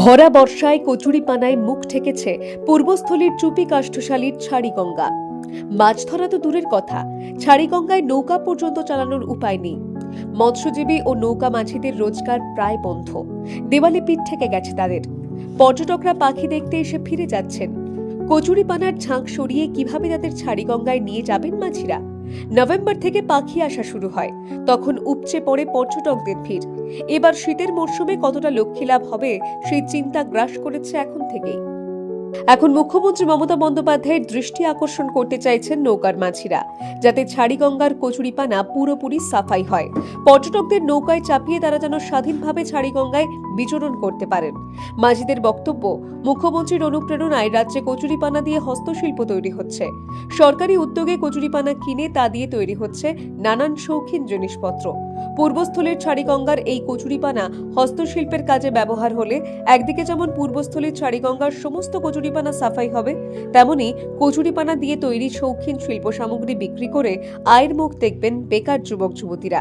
ভরা বর্ষায় কচুরিপানায় মুখ ঠেকেছে পূর্বস্থলীর চুপি কাষ্ঠশালীর ছাড়িগঙ্গা। মাছ ধরা তো দূরের কথা, ছাড়িগঙ্গায় নৌকা পর্যন্ত চালানোর উপায় নেই। মৎস্যজীবী ও নৌকা মাঝিদের রোজগার প্রায় বন্ধ। দেওয়ালে পিঠ থেকে গেছে তাদের। পর্যটকরা পাখি দেখতে এসে ফিরে যাচ্ছেন। কচুরিপানার ঝাঁক সরিয়ে কিভাবে তাদের ছাড়িগঙ্গায় নিয়ে যাবেন মাঝিরা? নভেম্বর থেকে পাখি আসা শুরু হয়, তখন উপচে পড়ে পর্যটকদের ভিড়। এবার শীতের মরশুমে কতটা লক্ষ্মী লাভ হবে সেই চিন্তা গ্রাস করেছে এখন থেকেই। এখন মুখ্যমন্ত্রী মমতা বন্দ্যোপাধ্যায়ের দৃষ্টি আকর্ষণ করতে চাইছেন নৌকার মাঝিরা, যাতে ছাড়িগঙ্গার কচুরিপানা পুরোপুরি সাফাই হয়। পর্যটকদের নৌকায় চাপিয়ে তারা যেন স্বাধীনভাবে ছাড়িগঙ্গায় বিচরণ করতে পারেন। মাঝিদের বক্তব্য, মুখ্যমন্ত্রীর অনুপ্রেরণায় রাজ্যে কচুরিপানা দিয়ে হস্তশিল্প তৈরি হচ্ছে। সরকারি উদ্যোগে কচুরিপানা কিনে তা দিয়ে তৈরি হচ্ছে নানান শৌখিন জিনিসপত্র। পূর্বস্থলীর ছাড়িগঙ্গার এই কচুরিপানা হস্তশিল্পের কাজে ব্যবহার হলে একদিকে যেমন পূর্বস্থলীর ছাড়িগঙ্গার সমস্ত কচুরিপানা সাফাই হবে, তেমনি কচুরিপানা দিয়ে তৈরি শৌখিন শিল্প সামগ্রী বিক্রি করে আয়ের মুখ দেখবেন বেকার যুবক যুবতীরা।